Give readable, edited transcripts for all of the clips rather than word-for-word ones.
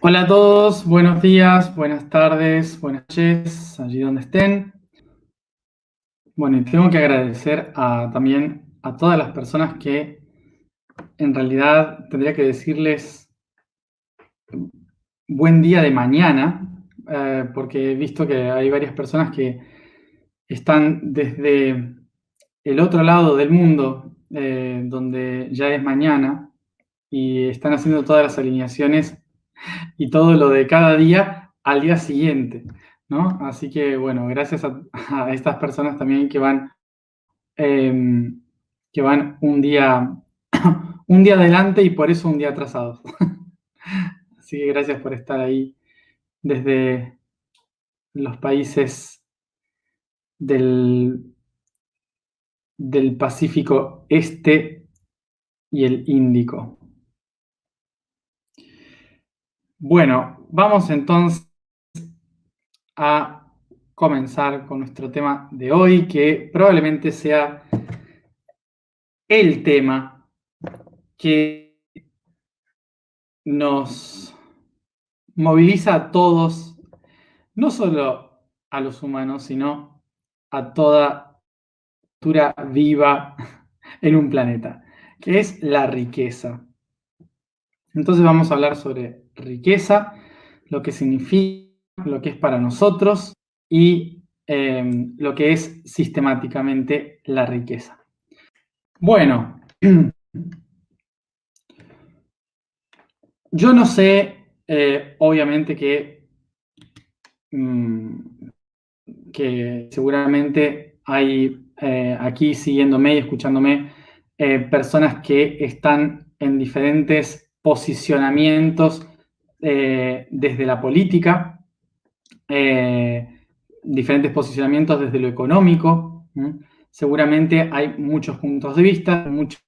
Hola a todos, buenos días, buenas tardes, buenas noches, allí donde estén. Bueno, y tengo que agradecer también a todas las personas que en realidad tendría que decirles buen día de mañana, porque he visto que hay varias personas que están desde el otro lado del mundo, donde ya es mañana, y están haciendo todas las alineaciones y todo lo de cada día al día siguiente, ¿no? Así que, bueno, gracias a estas personas también que van un día, un día adelante y por eso un día atrasados. Así que gracias por estar ahí desde los países del, del Pacífico Este y el Índico. Bueno, vamos entonces a comenzar con nuestro tema de hoy, que probablemente sea el tema que nos moviliza a todos, no solo a los humanos, sino a toda criatura viva en un planeta, que es la riqueza. Entonces vamos a hablar sobre riqueza, lo que significa, lo que es para nosotros y lo que es sistemáticamente la riqueza. Bueno, yo no sé, obviamente que seguramente hay aquí siguiéndome y escuchándome personas que están en diferentes posicionamientos desde la política, diferentes posicionamientos desde lo económico. Seguramente hay muchos puntos de vista, muchas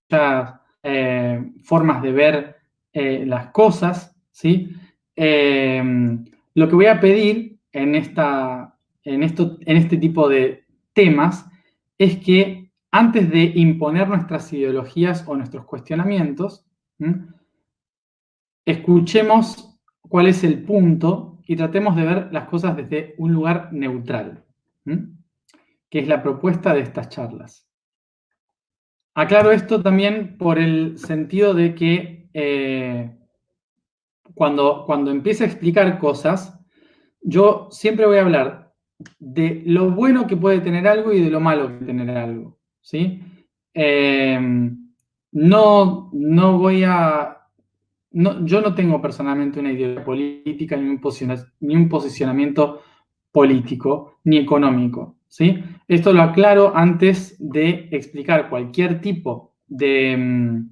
formas de ver las cosas, ¿sí? Lo que voy a pedir en este tipo de temas es que antes de imponer nuestras ideologías o nuestros cuestionamientos, escuchemos cuál es el punto y tratemos de ver las cosas desde un lugar neutral, que es la propuesta de estas charlas. Aclaro esto también por el sentido de que cuando empiece a explicar cosas, yo siempre voy a hablar de lo bueno que puede tener algo y de lo malo que puede tener algo, ¿sí? No voy a... yo no tengo personalmente una idea política ni un posicionamiento político ni económico, ¿sí? Esto lo aclaro antes de explicar cualquier tipo de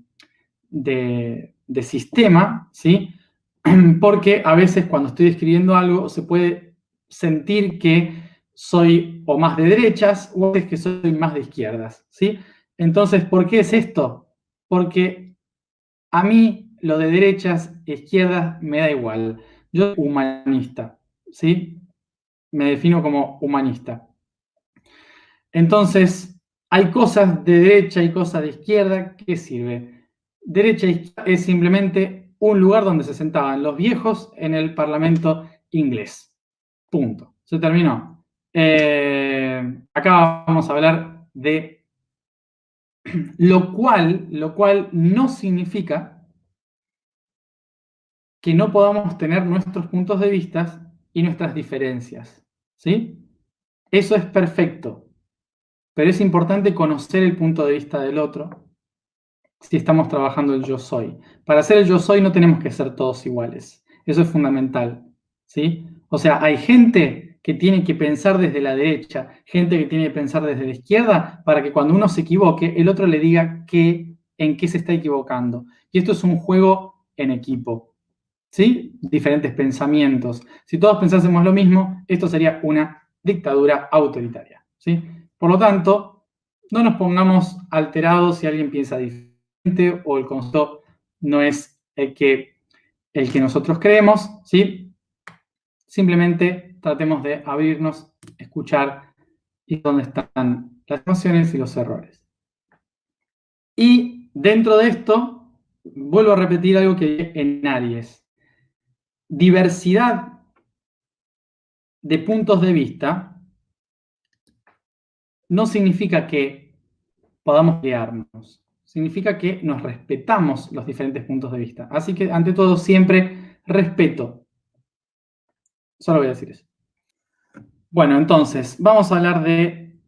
sistema, ¿sí? Porque a veces cuando estoy escribiendo algo se puede sentir que soy o más de derechas o a veces que soy más de izquierdas, ¿sí? Entonces, ¿por qué es esto? Porque a mí lo de derechas e izquierdas me da igual. Yo soy humanista, ¿sí? Me defino como humanista. Entonces, hay cosas de derecha y cosas de izquierda. ¿Qué sirve? Derecha e izquierda es simplemente un lugar donde se sentaban los viejos en el Parlamento inglés. Punto. Se terminó. Acá vamos a hablar de lo cual no significa que no podamos tener nuestros puntos de vista y nuestras diferencias, ¿sí? Eso es perfecto, pero es importante conocer el punto de vista del otro si estamos trabajando el yo soy. Para hacer el yo soy no tenemos que ser todos iguales, eso es fundamental, ¿sí? O sea, hay gente que tiene que pensar desde la derecha, gente que tiene que pensar desde la izquierda, para que cuando uno se equivoque, el otro le diga en qué se está equivocando. Y esto es un juego en equipo, ¿sí? Diferentes pensamientos. Si todos pensásemos lo mismo, esto sería una dictadura autoritaria, ¿sí? Por lo tanto, no nos pongamos alterados si alguien piensa diferente o el concepto no es el que nosotros creemos, ¿sí? Simplemente tratemos de abrirnos, escuchar y dónde están las emociones y los errores. Y dentro de esto, vuelvo a repetir algo que dije en Aries. diversidad de puntos de vista no significa que podamos pelearnos, significa que nos respetamos los diferentes puntos de vista. Así que, ante todo, siempre respeto. Solo voy a decir eso. Bueno, entonces, vamos a hablar de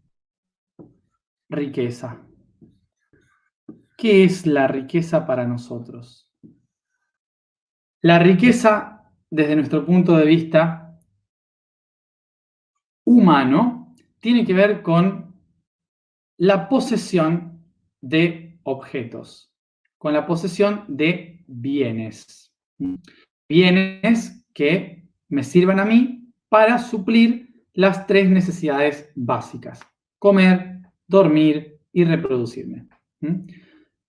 riqueza. ¿Qué es la riqueza para nosotros? La riqueza, desde nuestro punto de vista humano, tiene que ver con la posesión de objetos, con la posesión de bienes. Bienes que me sirvan a mí para suplir las tres necesidades básicas: comer, dormir y reproducirme.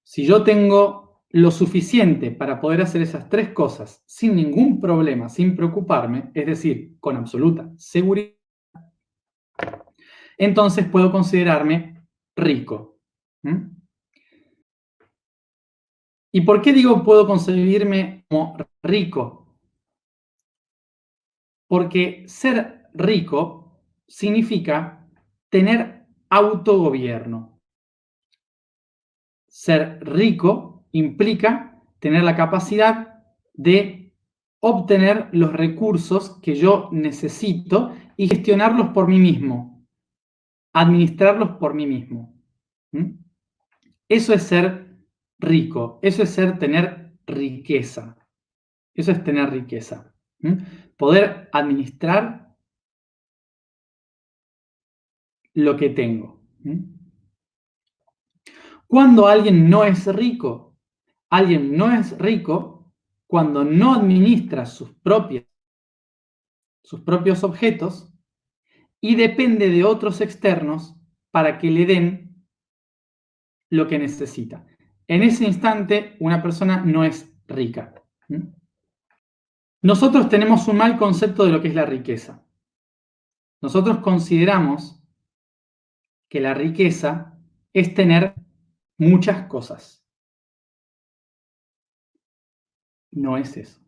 Si yo tengo lo suficiente para poder hacer esas tres cosas sin ningún problema, sin preocuparme, es decir, con absoluta seguridad, entonces puedo considerarme rico. ¿Y por qué digo puedo concebirme como rico? Porque ser rico significa tener autogobierno. Ser rico implica tener la capacidad de obtener los recursos que yo necesito y gestionarlos por mí mismo, administrarlos por mí mismo. Eso es ser rico, eso es tener riqueza. Eso es tener riqueza. Poder administrar lo que tengo. Cuando alguien no es rico, alguien no es rico cuando no administra sus propios objetos y depende de otros externos para que le den lo que necesita. En ese instante, una persona no es rica. Nosotros tenemos un mal concepto de lo que es la riqueza. Nosotros consideramos que la riqueza es tener muchas cosas. No es eso.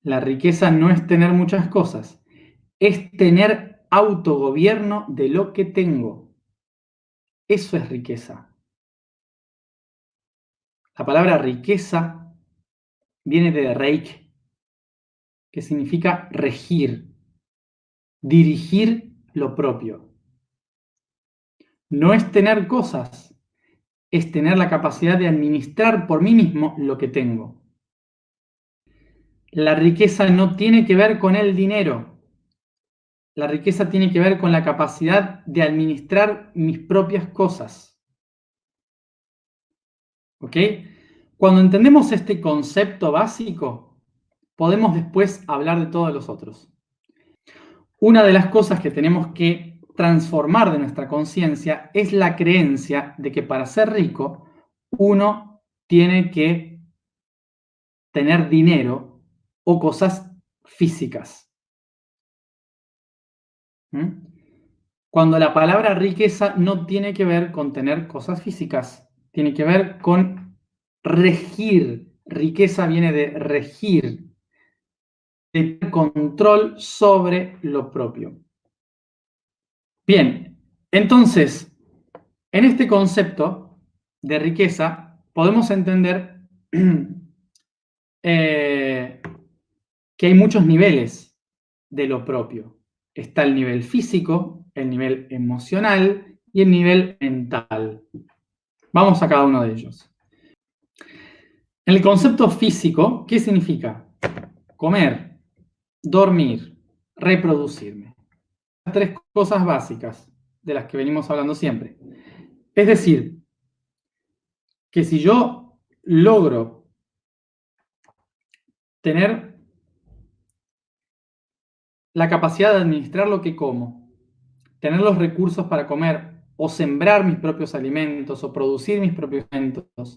La riqueza no es tener muchas cosas, es tener autogobierno de lo que tengo. Eso es riqueza. La palabra riqueza viene de reich, que significa regir, dirigir lo propio. No es tener cosas, es tener la capacidad de administrar por mí mismo lo que tengo. La riqueza no tiene que ver con el dinero. La riqueza tiene que ver con la capacidad de administrar mis propias cosas. ¿Ok? Cuando entendemos este concepto básico, podemos después hablar de todos los otros. Una de las cosas que tenemos que transformar de nuestra conciencia es la creencia de que para ser rico, uno tiene que tener dinero o cosas físicas. Cuando la palabra riqueza no tiene que ver con tener cosas físicas, tiene que ver con regir. Riqueza viene de regir, de tener control sobre lo propio. Bien, entonces, en este concepto de riqueza podemos entender que hay muchos niveles de lo propio. Está el nivel físico, el nivel emocional y el nivel mental. Vamos a cada uno de ellos. En el concepto físico, ¿qué significa? Comer, dormir, reproducirme. Las tres cosas básicas de las que venimos hablando siempre. Es decir, que si yo logro tener la capacidad de administrar lo que como, tener los recursos para comer, o sembrar mis propios alimentos, o producir mis propios alimentos,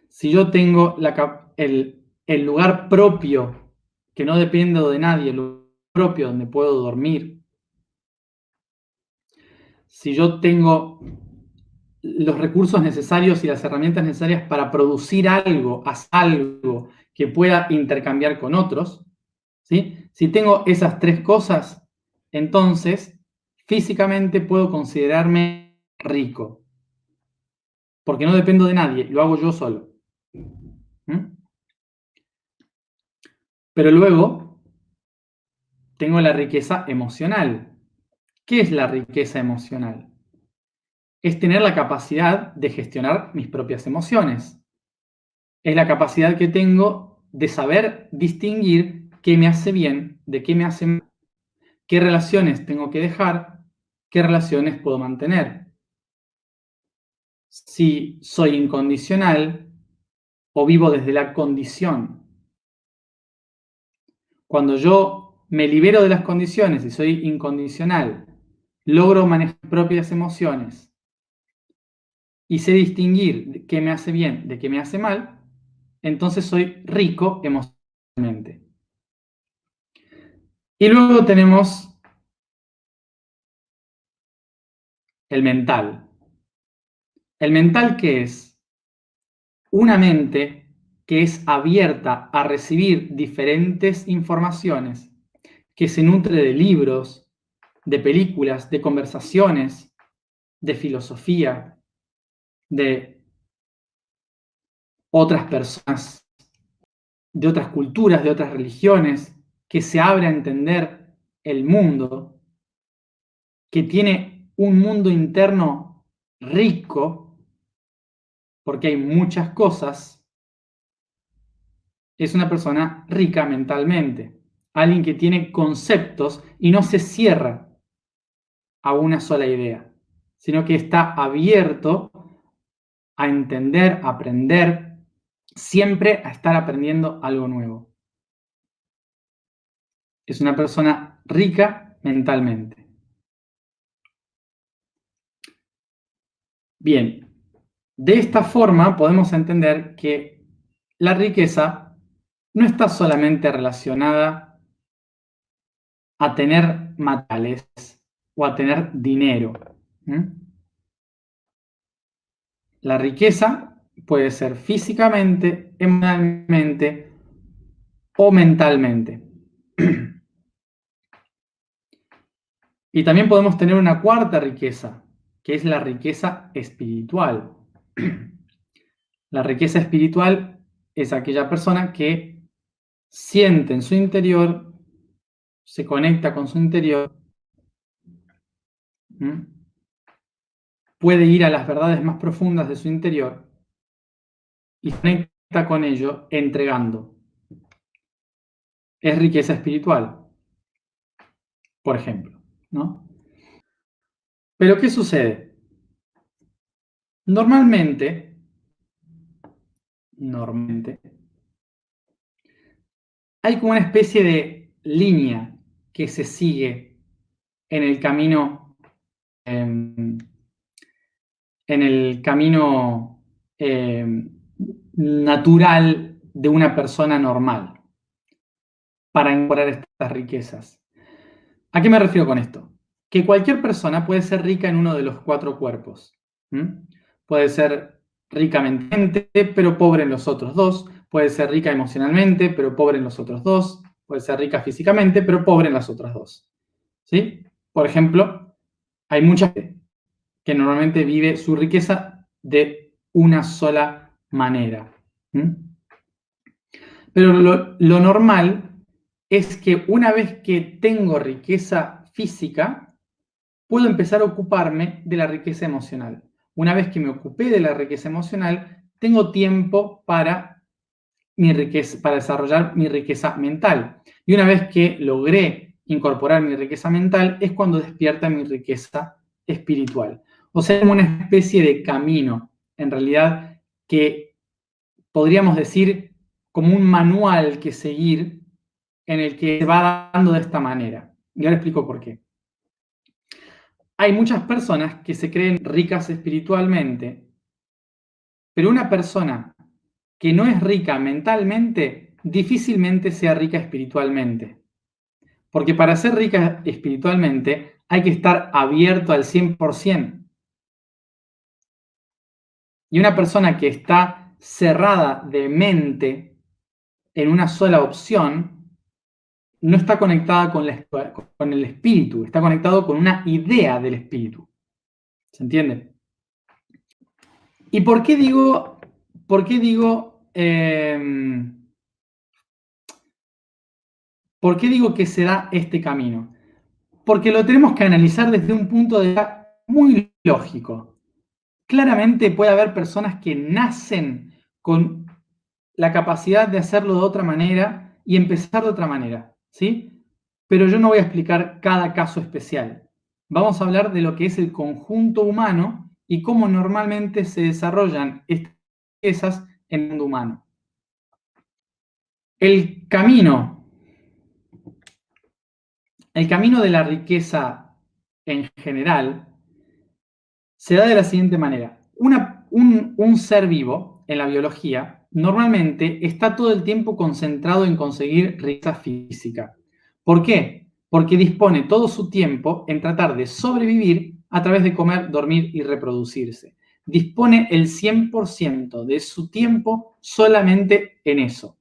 si yo tengo el lugar propio, que no dependo de nadie, el lugar propio donde puedo dormir, si yo tengo los recursos necesarios y las herramientas necesarias para producir algo, hacer algo que pueda intercambiar con otros, ¿sí? Si tengo esas tres cosas, entonces físicamente puedo considerarme rico, porque no dependo de nadie, lo hago yo solo. ¿Mm? Pero luego tengo la riqueza emocional. ¿Qué es la riqueza emocional? Es tener la capacidad de gestionar mis propias emociones. Es la capacidad que tengo de saber distinguir qué me hace bien de qué me hace mal, qué relaciones tengo que dejar, qué relaciones puedo mantener. Si soy incondicional o vivo desde la condición. Cuando yo me libero de las condiciones y soy incondicional, logro manejar mis propias emociones y sé distinguir qué me hace bien de qué me hace mal, entonces soy rico emocionalmente. Y luego tenemos el mental. ¿El mental qué es? Una mente que es abierta a recibir diferentes informaciones, que se nutre de libros, de películas, de conversaciones, de filosofía, de otras personas, de otras culturas, de otras religiones, que se abre a entender el mundo, que tiene un mundo interno rico, porque hay muchas cosas, es una persona rica mentalmente, alguien que tiene conceptos y no se cierra a una sola idea, sino que está abierto a entender, a aprender, siempre a estar aprendiendo algo nuevo. Es una persona rica mentalmente. Bien, de esta forma podemos entender que la riqueza no está solamente relacionada a tener materiales o a tener dinero. La riqueza puede ser físicamente, emocionalmente o mentalmente. Y también podemos tener una cuarta riqueza, que es la riqueza espiritual. La riqueza espiritual es aquella persona que siente en su interior, se conecta con su interior, puede ir a las verdades más profundas de su interior y se conecta con ello entregando. Es riqueza espiritual, por ejemplo, ¿no? Pero ¿qué sucede? Normalmente, hay como una especie de línea que se sigue en el camino, en el camino natural de una persona normal para incorporar estas riquezas. ¿A qué me refiero con esto? Que cualquier persona puede ser rica en uno de los cuatro cuerpos. Puede ser rica mentalmente, pero pobre en los otros dos. Puede ser rica emocionalmente, pero pobre en los otros dos. Puede ser rica físicamente, pero pobre en las otras dos. ¿Sí? Por ejemplo, hay mucha gente que normalmente vive su riqueza de una sola manera. Pero lo normal es que una vez que tengo riqueza física, puedo empezar a ocuparme de la riqueza emocional. Una vez que me ocupé de la riqueza emocional, tengo tiempo para desarrollar mi riqueza mental. Y una vez que logré incorporar mi riqueza mental, es cuando despierta mi riqueza espiritual. O sea, como una especie de camino, en realidad, que podríamos decir como un manual que seguir en el que se va dando de esta manera. Y ahora explico por qué. Hay muchas personas que se creen ricas espiritualmente, pero una persona que no es rica mentalmente difícilmente sea rica espiritualmente. Porque para ser rica espiritualmente hay que estar abierto al 100%. Y una persona que está cerrada de mente en una sola opción, no está conectada con el espíritu, está conectado con una idea del espíritu. ¿Se entiende? ¿Y por qué digo que se da este camino? Porque lo tenemos que analizar desde un punto de vista muy lógico. Claramente puede haber personas que nacen con la capacidad de hacerlo de otra manera y empezar de otra manera, ¿sí? Pero yo no voy a explicar cada caso especial. Vamos a hablar de lo que es el conjunto humano y cómo normalmente se desarrollan estas riquezas en el mundo humano. El camino de la riqueza en general se da de la siguiente manera. Un ser vivo en la biología normalmente está todo el tiempo concentrado en conseguir riqueza física. ¿Por qué? Porque dispone todo su tiempo en tratar de sobrevivir a través de comer, dormir y reproducirse. Dispone el 100% de su tiempo solamente en eso.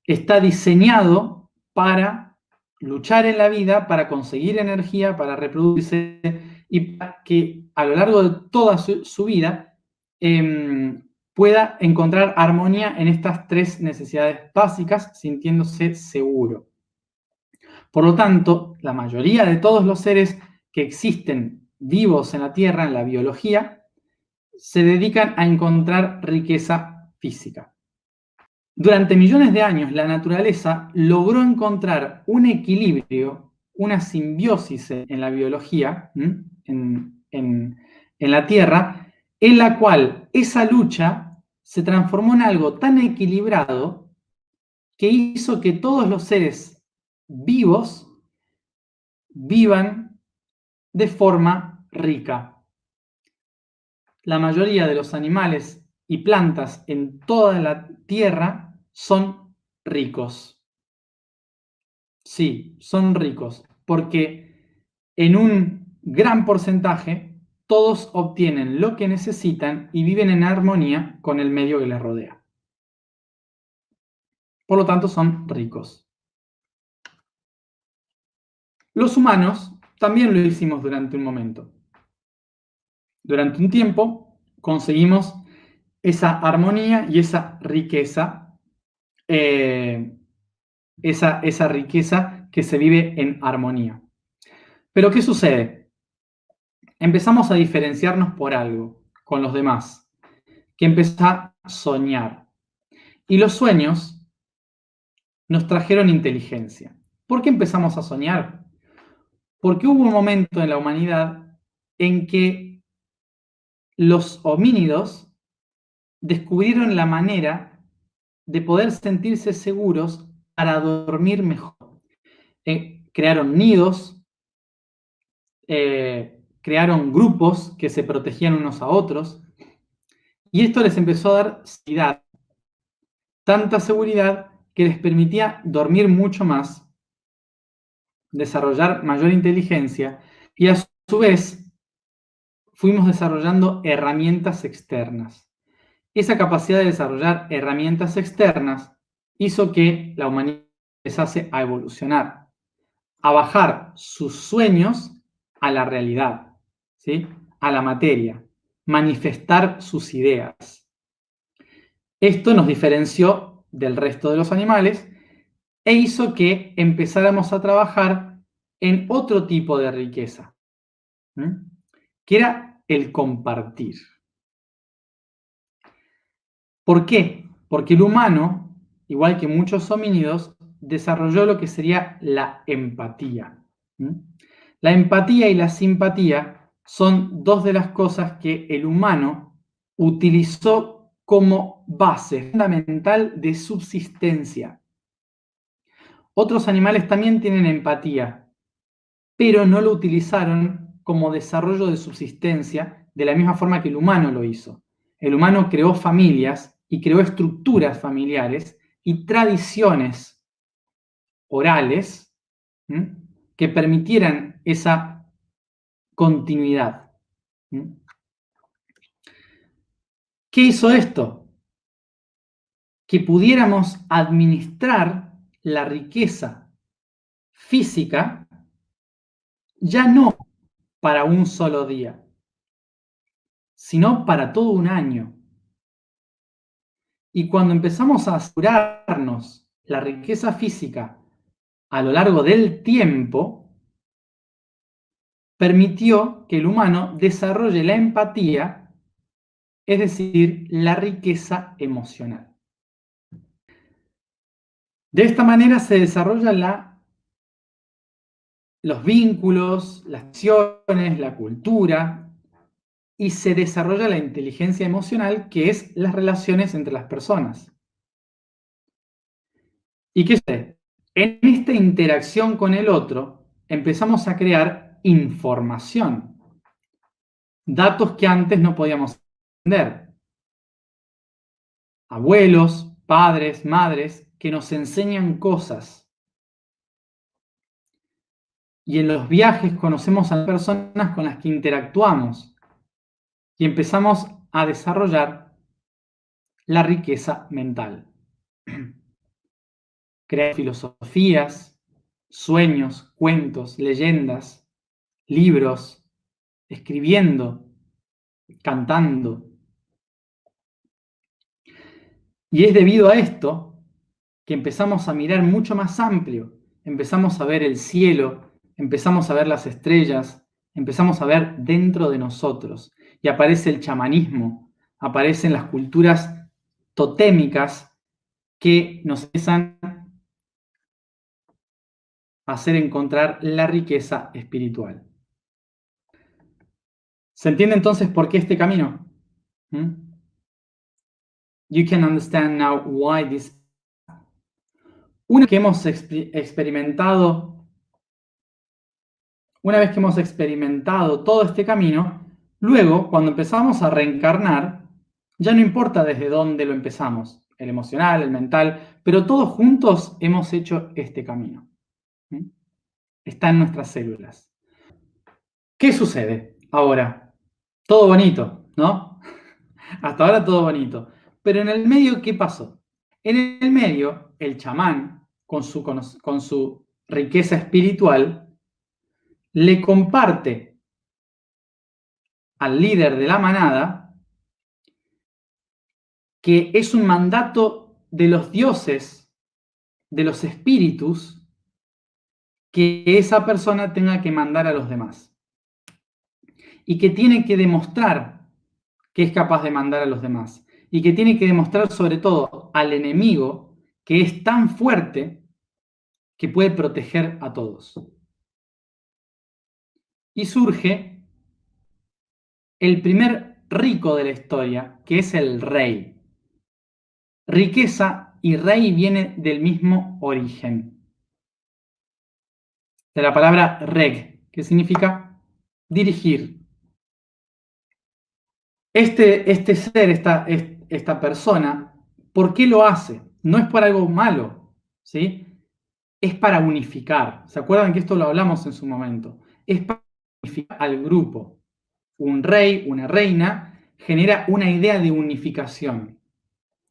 Está diseñado para luchar en la vida, para conseguir energía, para reproducirse y para que a lo largo de toda su vida pueda encontrar armonía en estas tres necesidades básicas, sintiéndose seguro. Por lo tanto, la mayoría de todos los seres que existen vivos en la Tierra, en la biología, se dedican a encontrar riqueza física. Durante millones de años, la naturaleza logró encontrar un equilibrio, una simbiosis en la biología, en la Tierra, en la cual esa lucha se transformó en algo tan equilibrado que hizo que todos los seres vivos vivan de forma rica. La mayoría de los animales y plantas en toda la Tierra son ricos. Sí, son ricos, porque en un gran porcentaje todos obtienen lo que necesitan y viven en armonía con el medio que les rodea. Por lo tanto, son ricos. Los humanos también lo hicimos durante un momento. Durante un tiempo conseguimos esa armonía y esa riqueza, esa riqueza que se vive en armonía. Pero ¿qué sucede? Empezamos a diferenciarnos por algo con los demás, que empezó a soñar. Y los sueños nos trajeron inteligencia. ¿Por qué empezamos a soñar? Porque hubo un momento en la humanidad en que los homínidos descubrieron la manera de poder sentirse seguros para dormir mejor. Crearon nidos, crearon grupos que se protegían unos a otros, y esto les empezó a dar seguridad, tanta seguridad que les permitía dormir mucho más, desarrollar mayor inteligencia, y a su vez fuimos desarrollando herramientas externas. Esa capacidad de desarrollar herramientas externas hizo que la humanidad empezase a evolucionar, a bajar sus sueños a la realidad, ¿sí? A la materia, manifestar sus ideas. Esto nos diferenció del resto de los animales e hizo que empezáramos a trabajar en otro tipo de riqueza, que era el compartir. ¿Por qué? Porque el humano, igual que muchos homínidos, desarrolló lo que sería la empatía. La empatía y la simpatía son dos de las cosas que el humano utilizó como base fundamental de subsistencia. Otros animales también tienen empatía, pero no lo utilizaron como desarrollo de subsistencia de la misma forma que el humano lo hizo. El humano creó familias y creó estructuras familiares y tradiciones orales que permitieran esa continuidad. ¿Qué hizo esto? Que pudiéramos administrar la riqueza física ya no para un solo día, sino para todo un año. Y cuando empezamos a asegurarnos la riqueza física a lo largo del tiempo, permitió que el humano desarrolle la empatía, es decir, la riqueza emocional. De esta manera se desarrollan los vínculos, las acciones, la cultura, y se desarrolla la inteligencia emocional, que es las relaciones entre las personas. ¿Y qué sucede? En esta interacción con el otro, empezamos a crear información, datos que antes no podíamos entender. Abuelos, padres, madres, que nos enseñan cosas. Y en los viajes conocemos a las personas con las que interactuamos y empezamos a desarrollar la riqueza mental. Crear filosofías, sueños, cuentos, leyendas, libros, escribiendo, cantando. Y es debido a esto que empezamos a mirar mucho más amplio, empezamos a ver el cielo, empezamos a ver las estrellas, empezamos a ver dentro de nosotros. Y aparece el chamanismo, aparecen las culturas totémicas que nos empiezan a hacer encontrar la riqueza espiritual. ¿Se entiende entonces por qué este camino? ¿Mm? You can understand now why this. Una que hemos experimentado, una vez que hemos experimentado todo este camino, luego, cuando empezamos a reencarnar, ya no importa desde dónde lo empezamos, el emocional, el mental, pero todos juntos hemos hecho este camino. ¿Mm? Está en nuestras células. ¿Qué sucede ahora? Todo bonito, ¿no? Hasta ahora todo bonito. Pero en el medio, ¿qué pasó? En el medio, el chamán, con su riqueza espiritual, le comparte al líder de la manada que es un mandato de los dioses, de los espíritus, que esa persona tenga que mandar a los demás. Y que tiene que demostrar que es capaz de mandar a los demás. Y que tiene que demostrar sobre todo al enemigo que es tan fuerte que puede proteger a todos. Y surge el primer rico de la historia, que es el rey. Riqueza y rey viene del mismo origen, de la palabra reg, que significa dirigir. Este ser, esta persona, ¿por qué lo hace? No es por algo malo, ¿sí? Es para unificar. ¿Se acuerdan que esto lo hablamos en su momento? Es para unificar al grupo. Un rey, una reina, genera una idea de unificación,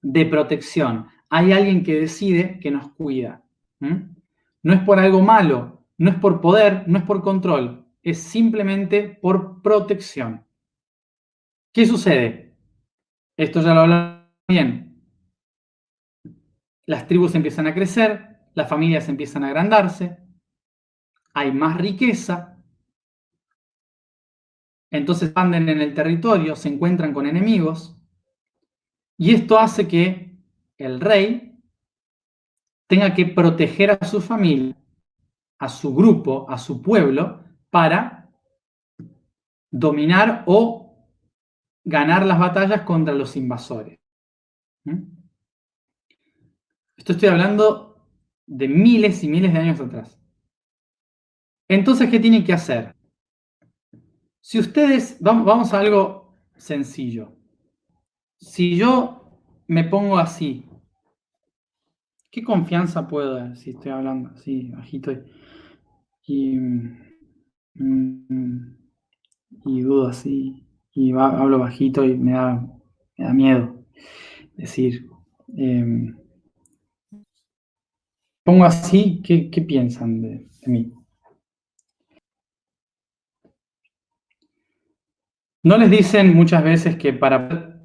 de protección. Hay alguien que decide que nos cuida. ¿Mm? No es por algo malo, no es por poder, no es por control, es simplemente por protección. ¿Qué sucede? Esto ya lo hablamos bien. Las tribus empiezan a crecer, las familias empiezan a agrandarse, hay más riqueza, entonces expanden en el territorio, se encuentran con enemigos, y esto hace que el rey tenga que proteger a su familia, a su grupo, a su pueblo, para dominar o ganar las batallas contra los invasores. ¿Mm? Esto estoy hablando de miles y miles de años atrás. Entonces, ¿qué tienen que hacer? Si ustedes, vamos a algo sencillo. Si yo me pongo así, ¿qué confianza puedo dar si estoy hablando así, bajito y, y dudo así, y hablo bajito y me da Me da miedo decir. Pongo así, ¿qué piensan de mí? ¿No les dicen muchas veces que para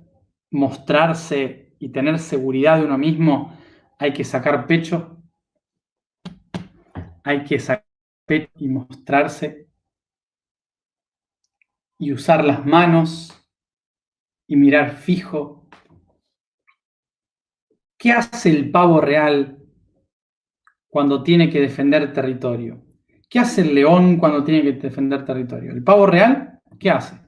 mostrarse y tener seguridad de uno mismo hay que sacar pecho? Hay que sacar pecho y mostrarse y usar las manos y mirar fijo. ¿Qué hace el pavo real cuando tiene que defender territorio? ¿Qué hace el león cuando tiene que defender territorio? El pavo real, ¿qué hace?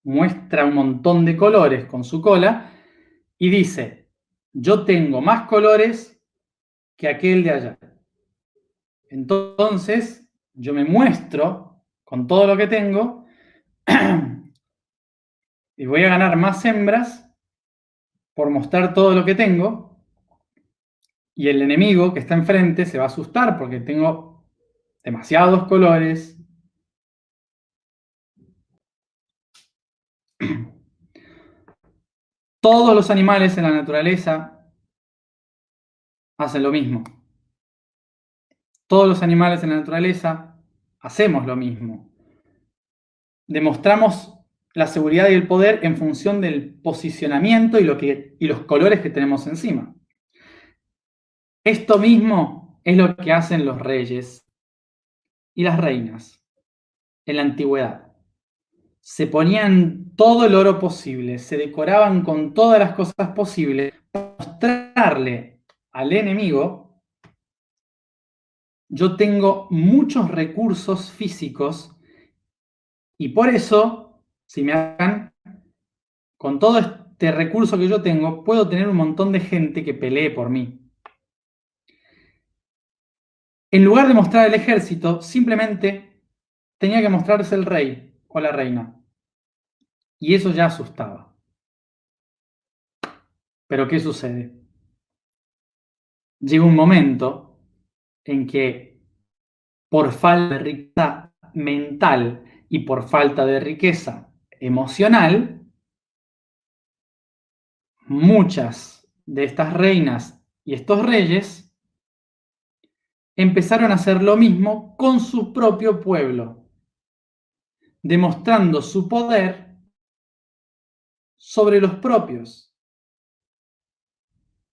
Muestra un montón de colores con su cola y dice, yo tengo más colores que aquel de allá. Entonces, yo me muestro con todo lo que tengo y voy a ganar más hembras por mostrar todo lo que tengo, y el enemigo que está enfrente se va a asustar porque tengo demasiados colores. Todos los animales en la naturaleza hacen lo mismo. Todos los animales en la naturaleza hacemos lo mismo. Demostramos la seguridad y el poder en función del posicionamiento y los colores que tenemos encima. Esto mismo es lo que hacen los reyes y las reinas en la antigüedad. Se ponían todo el oro posible, se decoraban con todas las cosas posibles para mostrarle al enemigo: yo tengo muchos recursos físicos y por eso, si me hagan, con todo este recurso que yo tengo, puedo tener un montón de gente que pelee por mí. En lugar de mostrar el ejército, simplemente tenía que mostrarse el rey o la reina. Y eso ya asustaba. Pero ¿qué sucede? Llega un momento en que, por falta de riqueza mental y por falta de riqueza emocional, muchas de estas reinas y estos reyes empezaron a hacer lo mismo con su propio pueblo, demostrando su poder sobre los propios.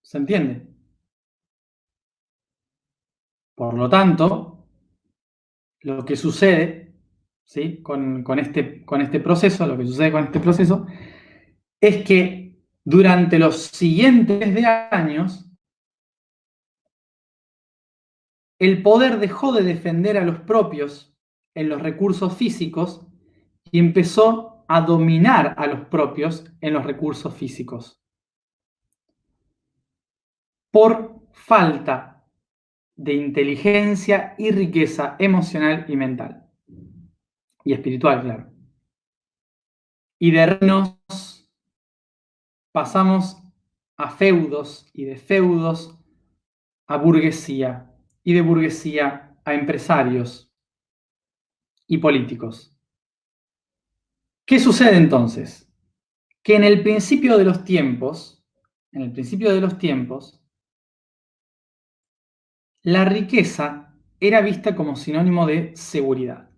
¿Se entiende? Por lo tanto, lo que sucede, ¿sí?, con este proceso, lo que sucede con este proceso, es que durante los siguientes años, el poder dejó de defender a los propios en los recursos físicos y empezó a dominar a los propios en los recursos físicos. Por falta de inteligencia y riqueza emocional y mental. Y espiritual, claro. Y de reinos pasamos a feudos, y de feudos a burguesía, y de burguesía a empresarios y políticos. ¿Qué sucede entonces? Que en el principio de los tiempos, la riqueza era vista como sinónimo de seguridad.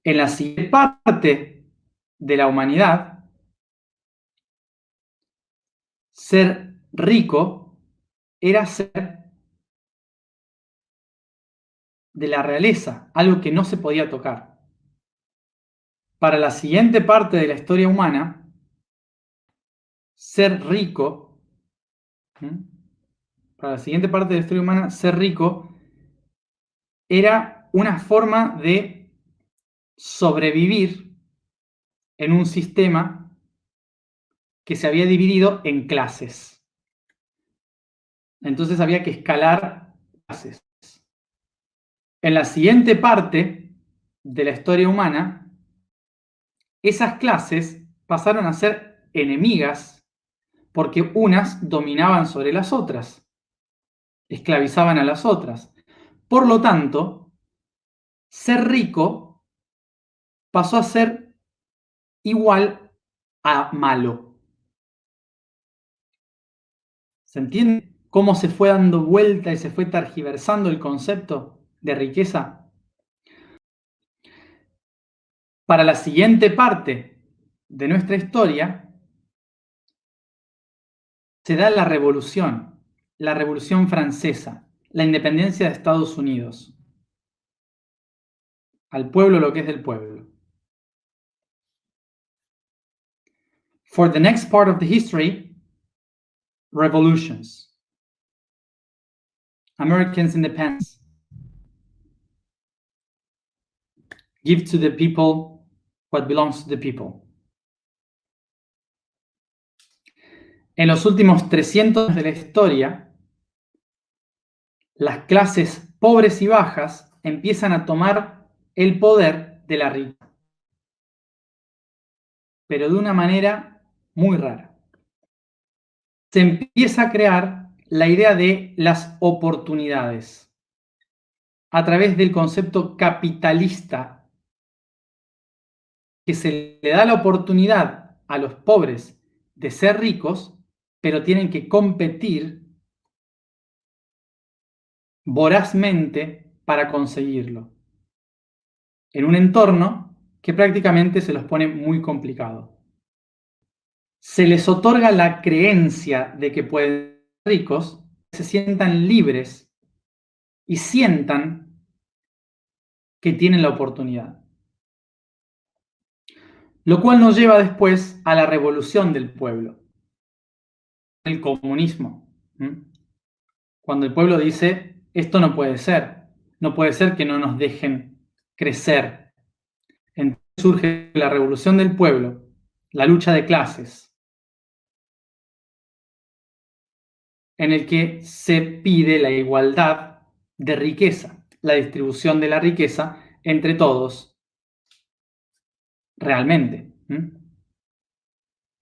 En la siguiente parte de la humanidad, ser rico era ser de la realeza, algo que no se podía tocar. Para la siguiente parte de la historia humana, ser rico, era una forma de sobrevivir en un sistema que se había dividido en clases. Entonces había que escalar clases. En la siguiente parte de la historia humana, esas clases pasaron a ser enemigas porque unas dominaban sobre las otras, esclavizaban a las otras. Por lo tanto, ser rico pasó a ser igual a malo. ¿Se entiende cómo se fue dando vuelta y se fue tergiversando el concepto de riqueza? Para la siguiente parte de nuestra historia se da la Revolución Francesa, la independencia de Estados Unidos. Al pueblo lo que es del pueblo. For the next part of the history, revolutions. Americans' independence. Give to the people what belongs to the people. En los últimos 300 años de la historia, las clases pobres y bajas empiezan a tomar el poder de la riqueza, pero de una manera muy rara. Se empieza a crear la idea de las oportunidades a través del concepto capitalista, que se le da la oportunidad a los pobres de ser ricos, pero tienen que competir vorazmente para conseguirlo, en un entorno que prácticamente se los pone muy complicado. Se les otorga la creencia de que pueden ser ricos, se sientan libres y sientan que tienen la oportunidad. Lo cual nos lleva después a la revolución del pueblo, el comunismo. Cuando el pueblo dice, esto no puede ser que no nos dejen crecer. Entonces surge la revolución del pueblo, la lucha de clases, en el que se pide la igualdad de riqueza, la distribución de la riqueza entre todos realmente.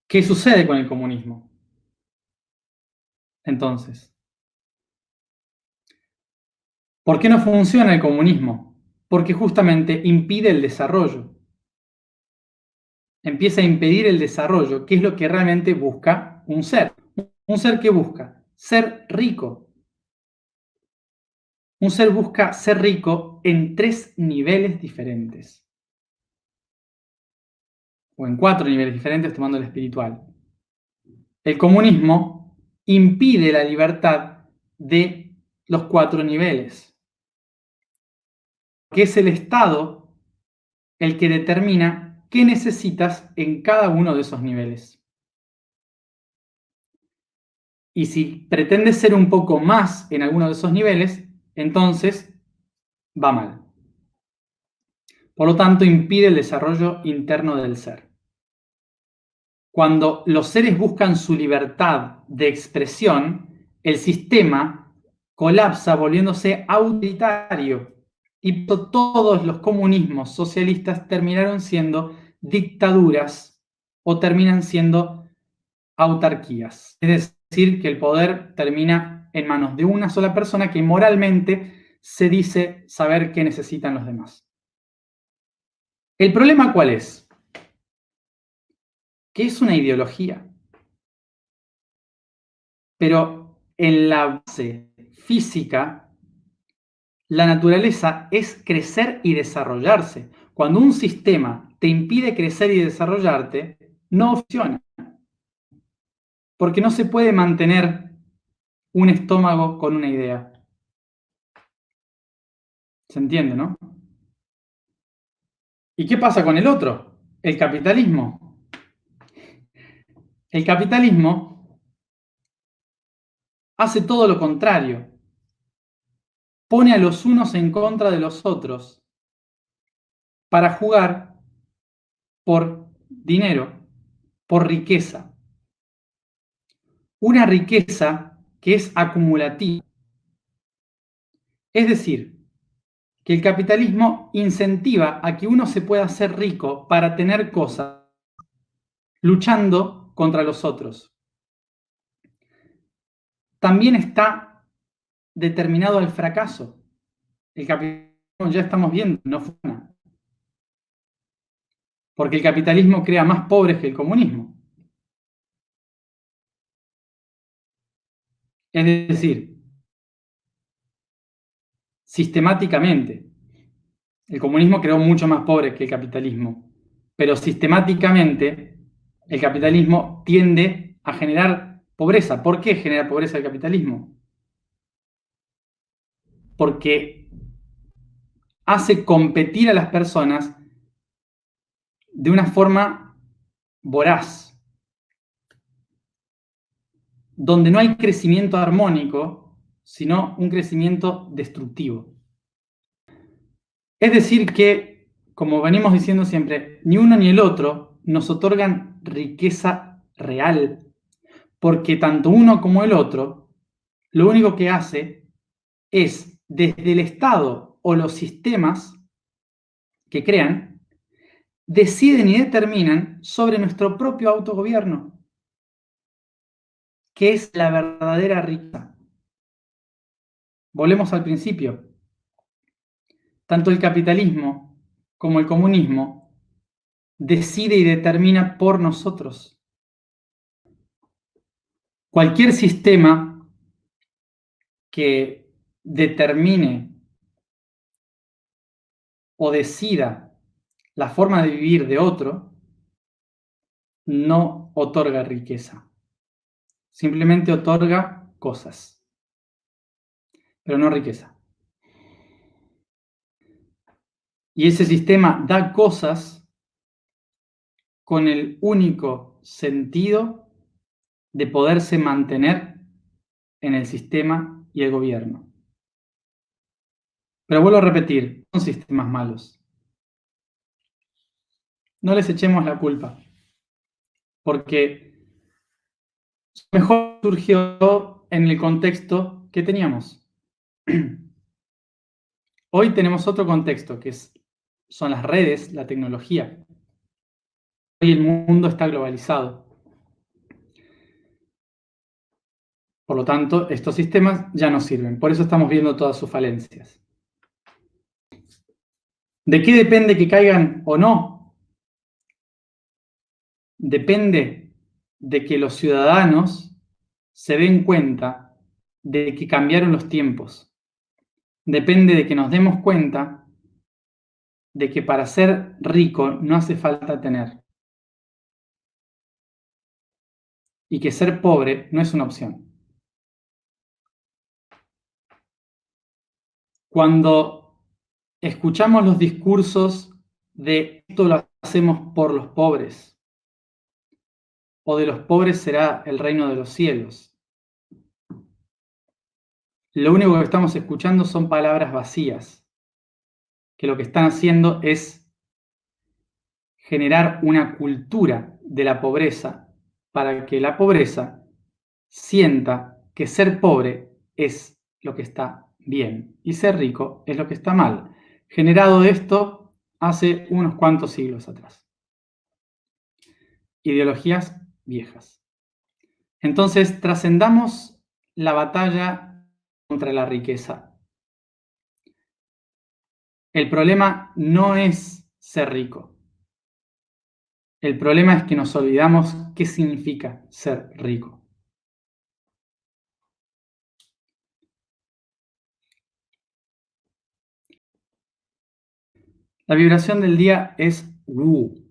¿Qué sucede con el comunismo? Entonces, ¿por qué no funciona el comunismo? Porque justamente impide el desarrollo. Empieza a impedir el desarrollo, que es lo que realmente busca un ser. Un ser que busca ser rico. Un ser busca ser rico en 3 niveles diferentes. O en 4 niveles diferentes tomando el espiritual. El comunismo impide la libertad de los 4 niveles. Que es el Estado el que determina qué necesitas en cada uno de esos niveles. Y si pretendes ser un poco más en alguno de esos niveles, entonces va mal. Por lo tanto, impide el desarrollo interno del ser. Cuando los seres buscan su libertad de expresión, el sistema colapsa volviéndose autoritario. Y todos los comunismos socialistas terminaron siendo dictaduras o terminan siendo autarquías. Es decir, que el poder termina en manos de una sola persona que moralmente se dice saber qué necesitan los demás. ¿El problema cuál es? Que es una ideología. Pero en la base física, la naturaleza es crecer y desarrollarse. Cuando un sistema te impide crecer y desarrollarte, no funciona. Porque no se puede mantener un estómago con una idea. ¿Se entiende, no? ¿Y qué pasa con el otro? El capitalismo. El capitalismo hace todo lo contrario. Pone a los unos en contra de los otros para jugar por dinero, por riqueza. Una riqueza que es acumulativa. Es decir, que el capitalismo incentiva a que uno se pueda hacer rico para tener cosas, luchando contra los otros. También está determinado al fracaso. El capitalismo, ya estamos viendo, no funciona. Porque el capitalismo crea más pobres que el comunismo. Es decir, sistemáticamente, el comunismo creó mucho más pobres que el capitalismo, pero sistemáticamente el capitalismo tiende a generar pobreza. ¿Por qué genera pobreza el capitalismo? Porque hace competir a las personas de una forma voraz, donde no hay crecimiento armónico, sino un crecimiento destructivo. Es decir que, como venimos diciendo siempre, ni uno ni el otro nos otorgan riqueza real, porque tanto uno como el otro, lo único que hace es, desde el Estado o los sistemas que crean, deciden y determinan sobre nuestro propio autogobierno, que es la verdadera riqueza. Volvemos al principio. Tanto el capitalismo como el comunismo decide y determina por nosotros. Cualquier sistema que determine o decida la forma de vivir de otro no otorga riqueza. Simplemente otorga cosas, pero no riqueza. Y ese sistema da cosas con el único sentido de poderse mantener en el sistema y el gobierno. Pero vuelvo a repetir, son sistemas malos. No les echemos la culpa, porque mejor surgió en el contexto que teníamos. Hoy tenemos otro contexto, que son las redes, la tecnología. Hoy el mundo está globalizado. Por lo tanto, estos sistemas ya no sirven. Por eso estamos viendo todas sus falencias. ¿De qué depende que caigan o no? Depende de que los ciudadanos se den cuenta de que cambiaron los tiempos. Depende de que nos demos cuenta de que para ser rico no hace falta tener. Y que ser pobre no es una opción. Cuando escuchamos los discursos de esto lo hacemos por los pobres, o de los pobres será el reino de los cielos, lo único que estamos escuchando son palabras vacías, que lo que están haciendo es generar una cultura de la pobreza para que la pobreza sienta que ser pobre es lo que está bien y ser rico es lo que está mal. Generado esto hace unos cuantos siglos atrás. Ideologías viejas. Entonces, trascendamos la batalla contra la riqueza. El problema no es ser rico. El problema es que nos olvidamos qué significa ser rico. La vibración del día es Wu.